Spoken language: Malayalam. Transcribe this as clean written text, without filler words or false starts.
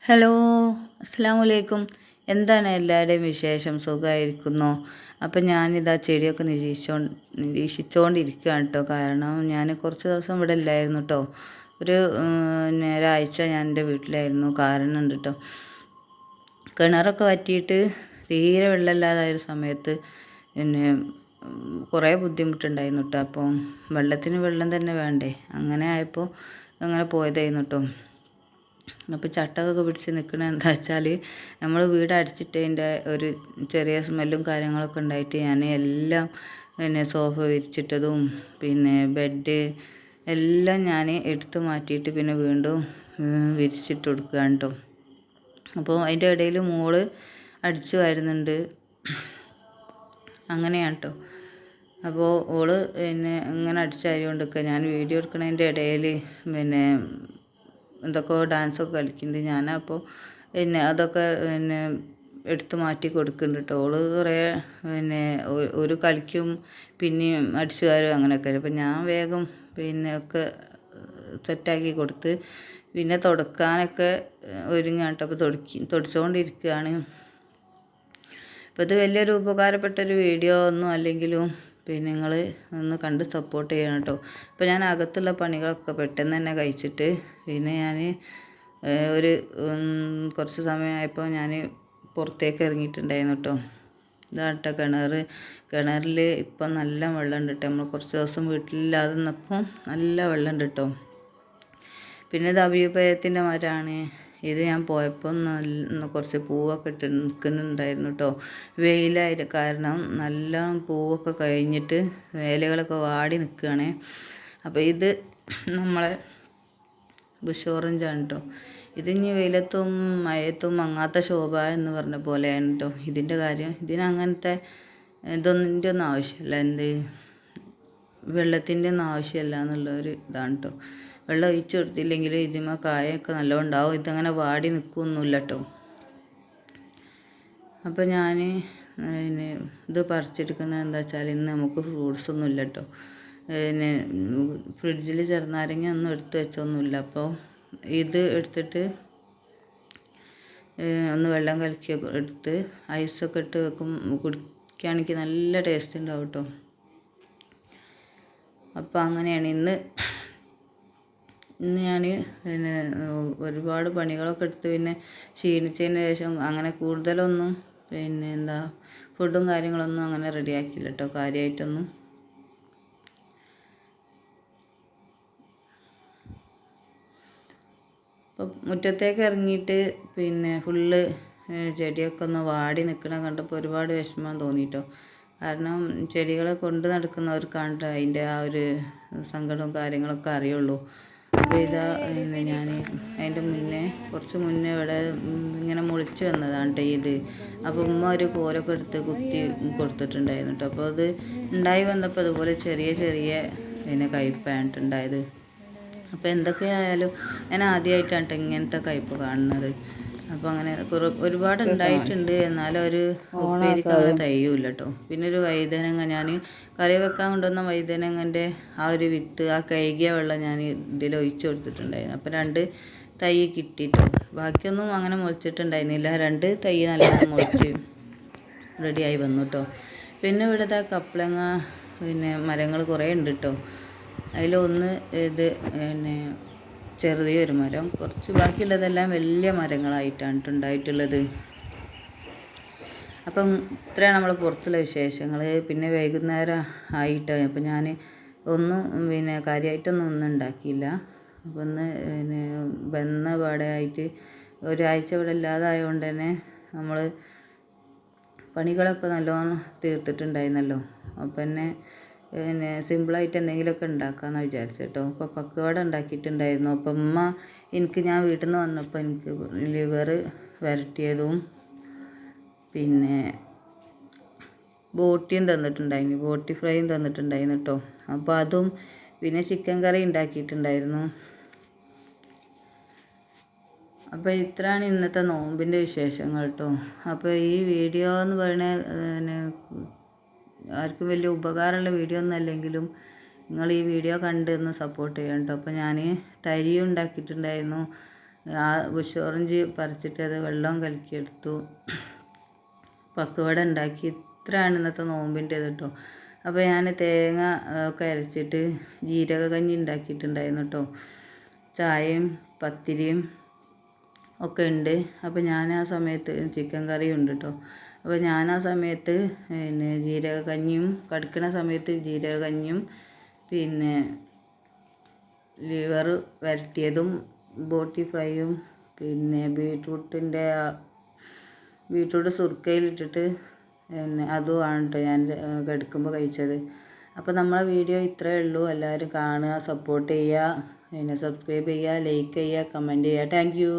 ഹലോ, അസ്സാം വലൈക്കും. എന്താണ് എല്ലാവരുടെയും വിശേഷം? സുഖമായിരിക്കുന്നോ? അപ്പം ഞാനിതാ ചെടിയൊക്കെ നിരീക്ഷിച്ചുകൊണ്ടിരിക്കുകയാണ് കേട്ടോ. കാരണം ഞാൻ കുറച്ച് ദിവസം ഇവിടെ ഇല്ലായിരുന്നു കേട്ടോ. ഒരാഴ്ച ഞാൻ എൻ്റെ വീട്ടിലായിരുന്നു. കാരണം ഉണ്ട് കേട്ടോ, കിണറൊക്കെ വറ്റിയിട്ട് തീരെ വെള്ളമില്ലാതായൊരു സമയത്ത് പിന്നെ കുറേ ബുദ്ധിമുട്ടുണ്ടായിരുന്നു കേട്ടോ. അപ്പം വെള്ളത്തിന് വെള്ളം തന്നെ വേണ്ടേ, അങ്ങനെ ആയപ്പോൾ അങ്ങനെ പോയതായിരുന്നു കേട്ടോ. അപ്പോൾ ചട്ടകൊക്കെ പിടിച്ച് നിൽക്കണ എന്താ വെച്ചാൽ, നമ്മൾ വീട് അടിച്ചിട്ടതിൻ്റെ ഒരു ചെറിയ സ്മെല്ലും കാര്യങ്ങളൊക്കെ ഉണ്ടായിട്ട് ഞാൻ എല്ലാം സോഫ വിരിച്ചിട്ടതും ബെഡ് എല്ലാം ഞാൻ എടുത്തു മാറ്റിയിട്ട് വീണ്ടും വിരിച്ചിട്ട് കൊടുക്കുകയാണ് കേട്ടോ. അപ്പോൾ അതിൻ്റെ ഇടയിൽ മോള് അടിച്ചു വരുന്നുണ്ട്, അങ്ങനെയാണ് കേട്ടോ. അപ്പോൾ ഓള് ഇങ്ങനെ അടിച്ചായതുകൊണ്ടൊക്കെ ഞാൻ വീഡിയോ എടുക്കണതിൻ്റെ ഇടയിൽ എന്തൊക്കെയോ ഡാൻസൊക്കെ കളിക്കുന്നുണ്ട്. ഞാനപ്പോൾ അതൊക്കെ എടുത്ത് മാറ്റി കൊടുക്കുന്നുണ്ട് കേട്ടോ. ഓള് കുറേ ഒരു കളിക്കും, പിന്നെയും അടിച്ചു വാരും അങ്ങനെയൊക്കെ. അപ്പം ഞാൻ വേഗം ഒക്കെ സെറ്റാക്കി കൊടുത്ത് തുടക്കാനൊക്കെ ഒരുങ്ങാട്ടോ. അപ്പോൾ തുടച്ചുകൊണ്ടിരിക്കുകയാണ്. അപ്പോൾ ഇത് വലിയൊരു ഉപകാരപ്പെട്ടൊരു വീഡിയോ ഒന്നും അല്ലെങ്കിലും നിങ്ങൾ ഒന്ന് കണ്ട് സപ്പോർട്ട് ചെയ്യണം കേട്ടോ. അപ്പോൾ ഞാൻ അകത്തുള്ള പണികളൊക്കെ പെട്ടെന്ന് തന്നെ കഴിച്ചിട്ട് ഞാൻ ഒരു കുറച്ച് സമയമായപ്പോൾ ഞാൻ പുറത്തേക്ക് ഇറങ്ങിയിട്ടുണ്ടായിരുന്നു കേട്ടോ. ഇതാട്ടോ കിണറിൽ ഇപ്പം നല്ല വെള്ളമുണ്ട് കേട്ടോ. നമ്മൾ കുറച്ച് ദിവസം വീട്ടിലില്ലാതെ നിന്നപ്പോൾ നല്ല വെള്ളമുണ്ട് കേട്ടോ. പിന്നെ ഇത് അഭിപ്രായത്തിൻ്റെ മരമാണ്. ഇത് ഞാൻ പോയപ്പോൾ കുറച്ച് പൂവൊക്കെ ഇട്ട് നിൽക്കുന്നുണ്ടായിരുന്നു കേട്ടോ. വെയിലായത് കാരണം നല്ല പൂവൊക്കെ കഴിഞ്ഞിട്ട് ഇലകളൊക്കെ വാടി നിൽക്കുകയാണ്. അപ്പോൾ ഇത് നമ്മളെ ബുഷ് ഓറഞ്ചാണ് കേട്ടോ. ഇതിനി വെയിലത്തും മഴയത്തും മങ്ങാത്ത ശോഭ എന്ന് പറഞ്ഞ പോലെയാണ് കേട്ടോ ഇതിൻ്റെ കാര്യം. ഇതിനങ്ങനത്തെ ഇതിൻ്റെ ഒന്നും ആവശ്യമില്ല, വെള്ളത്തിൻ്റെ ഒന്നും ആവശ്യമില്ല എന്നുള്ളൊരു ഇതാണ് കേട്ടോ. വെള്ളം ഒഴിച്ച് കൊടുത്തില്ലെങ്കിൽ ഇതിന്മേ കായൊക്കെ നല്ലോണം ഉണ്ടാവും. ഇതങ്ങനെ വാടി നിൽക്കുകയൊന്നുമില്ല കേട്ടോ. അപ്പോൾ ഞാൻ ഇത് പറിച്ചെടുക്കുന്നത് എന്താ വെച്ചാൽ, ഇന്ന് നമുക്ക് ഫ്രൂട്ട്സ് ഒന്നും ഇല്ല കേട്ടോ. ഫ്രിഡ്ജിൽ ചെറുനാരങ്ങ ഒന്നും എടുത്ത് വെച്ചൊന്നുമില്ല. അപ്പോൾ ഇത് എടുത്തിട്ട് ഒന്ന് വെള്ളം കലക്കി എടുത്ത് ഐസൊക്കെ ഇട്ട് കുടിക്കുകയാണെങ്കിൽ നല്ല ടേസ്റ്റ് ഉണ്ടാവും കേട്ടോ. അപ്പോൾ അങ്ങനെയാണ് ഇന്ന് ഞാൻ ഒരുപാട് പണികളൊക്കെ എടുത്ത് ക്ഷീണിച്ചതിന് ശേഷം അങ്ങനെ കൂടുതലൊന്നും ഫുഡും കാര്യങ്ങളൊന്നും അങ്ങനെ റെഡിയാക്കിയില്ല കേട്ടോ, കാര്യമായിട്ടൊന്നും. അപ്പോൾ മുറ്റത്തേക്ക് ഇറങ്ങിയിട്ട് ഫുള്ള് ചെടിയൊക്കെ ഒന്ന് വാടി നിൽക്കണ കണ്ടപ്പോൾ ഒരുപാട് വിഷമം തോന്നിയിട്ടോ. കാരണം ചെടികളെ കൊണ്ട് നടക്കുന്നവർക്കാണ്ട് അതിൻ്റെ ആ ഒരു സങ്കടവും കാര്യങ്ങളൊക്കെ അറിയുള്ളൂ. അപ്പോൾ ഇതാ ഞാൻ അതിൻ്റെ കുറച്ച് മുന്നേ ഇവിടെ ഇങ്ങനെ മുളിച്ച് വന്നതാണ് കേട്ടോ ഇത്. അപ്പോൾ ഉമ്മ ഒരു കോലൊക്കെ എടുത്ത് കുത്തി കൊടുത്തിട്ടുണ്ടായിരുന്നു കേട്ടോ. അപ്പോൾ അത് ഉണ്ടായി വന്നപ്പോൾ അതുപോലെ ചെറിയ കയ്പ്പായിട്ടുണ്ടായത്. അപ്പോൾ എന്തൊക്കെയായാലും ഞാൻ ആദ്യമായിട്ടാണ് ഇങ്ങനത്തെ കയ്പ്പ് കാണുന്നത്. അപ്പോൾ അങ്ങനെ ഒരുപാട് ഉണ്ടായിട്ടുണ്ട്, എന്നാലും ഒരു ഉപ്പേരിക്ക് അങ്ങനെ തയ്യൂല കേട്ടോ. പിന്നെ ഒരു വഴുതനങ്ങ, ഞാൻ കറി വെക്കാൻ കൊണ്ടുവന്ന വഴുതനങ്ങൻ്റെ ആ ഒരു വിത്ത്, ആ കഴുകിയ വെള്ളം ഞാൻ ഇതിൽ ഒഴിച്ച് കൊടുത്തിട്ടുണ്ടായിരുന്നു. അപ്പോൾ 2 തൈ കിട്ടിയിട്ടോ. ബാക്കിയൊന്നും അങ്ങനെ മുളച്ചിട്ടുണ്ടായിരുന്നില്ല. 2 തൈ നല്ലോണം മുളച്ച് റെഡിയായി വന്നു കേട്ടോ. പിന്നെ ഇവിടുത്തെ കപ്പളങ്ങ മരങ്ങൾ കുറേ ഉണ്ട് കേട്ടോ. അതിലൊന്ന് ഇത് ചെറിയൊരു മരം, കുറച്ച് ബാക്കിയുള്ളതെല്ലാം വലിയ മരങ്ങളായിട്ടാണ് ഉണ്ടായിട്ടുള്ളത്. അപ്പം ഇത്രയാണ് നമ്മൾ പുറത്തുള്ള വിശേഷങ്ങൾ. പിന്നെ വൈകുന്നേരം ആയിട്ട് അപ്പോൾ ഞാൻ ഒന്നും കാര്യമായിട്ടൊന്നും ഉണ്ടാക്കിയില്ല. അപ്പോൾ ഒന്ന് വന്ന പാടായിട്ട് ഒരാഴ്ച ഇവിടെ ഇല്ലാതായതുകൊണ്ട് തന്നെ നമ്മൾ പണികളൊക്കെ നല്ലോണം തീർത്തിട്ടുണ്ടായിരുന്നല്ലോ. അപ്പം സിമ്പിളായിട്ട് എന്തെങ്കിലുമൊക്കെ ഉണ്ടാക്കാമെന്ന് വിചാരിച്ചു കേട്ടോ. അപ്പോൾ പക്കവട ഉണ്ടാക്കിയിട്ടുണ്ടായിരുന്നു. അപ്പം ഞാൻ വീട്ടിൽ നിന്ന് വന്നപ്പോൾ എനിക്ക് ലിവർ വരട്ടിയതും ബോട്ടിയും തന്നിട്ടുണ്ടായിരുന്നു, ബോട്ടി ഫ്രൈയും തന്നിട്ടുണ്ടായിരുന്നു കേട്ടോ. അപ്പോൾ അതും ചിക്കൻ കറി ഉണ്ടാക്കിയിട്ടുണ്ടായിരുന്നു. അപ്പോൾ ഇത്രയാണ് ഇന്നത്തെ നോമ്പിൻ്റെ വിശേഷങ്ങൾ കേട്ടോ. അപ്പോൾ ഈ വീഡിയോ എന്ന് പറയുന്നത് ആർക്കും വലിയ ഉപകാരമുള്ള വീഡിയോ ഒന്നും അല്ലെങ്കിലും നിങ്ങൾ ഈ വീഡിയോ കണ്ട് ഒന്ന് സപ്പോർട്ട് ചെയ്യണം കേട്ടോ. അപ്പോൾ ഞാൻ തരി ഉണ്ടാക്കിയിട്ടുണ്ടായിരുന്നു, ആ ബുഷ് ഓറഞ്ച് പറിച്ചിട്ട് അത് വെള്ളം കലക്കിയെടുത്തു. പക്കുവട ഉണ്ടാക്കി. ഇത്രയാണ് ഇന്നത്തെ നോമ്പിൻ്റേത് കേട്ടോ. അപ്പോൾ ഞാൻ തേങ്ങ ഒക്കെ അരച്ചിട്ട് ജീരക കഞ്ഞി ഉണ്ടാക്കിയിട്ടുണ്ടായിരുന്നു കേട്ടോ. ചായയും പത്തിരിയും ഒക്കെ ഉണ്ട്. അപ്പോൾ ഞാൻ ആ സമയത്ത് ചിക്കൻ കറിയും ഉണ്ട് കേട്ടോ. അപ്പോൾ ഞാൻ ആ സമയത്ത് പിന്നെ ജീരക കഞ്ഞിയും കടുക്കണ സമയത്ത് ജീരക കഞ്ഞിയും പിന്നെ ലിവർ വരട്ടിയതും ബോട്ടി ഫ്രൈയും പിന്നെ ബീട്രൂട്ട് സുർക്കയിലിട്ടിട്ട് പിന്നെ അതുമാണ് കേട്ടോ ഞാൻ കിടക്കുമ്പോൾ കഴിച്ചത്. അപ്പോൾ നമ്മളെ വീഡിയോ ഇത്രയേ ഉള്ളൂ. എല്ലാവരും കാണുക, സപ്പോർട്ട് ചെയ്യുക, പിന്നെ സബ്സ്ക്രൈബ് ചെയ്യുക, ലൈക്ക് ചെയ്യുക, കമൻറ്റ് ചെയ്യുക. Thank you.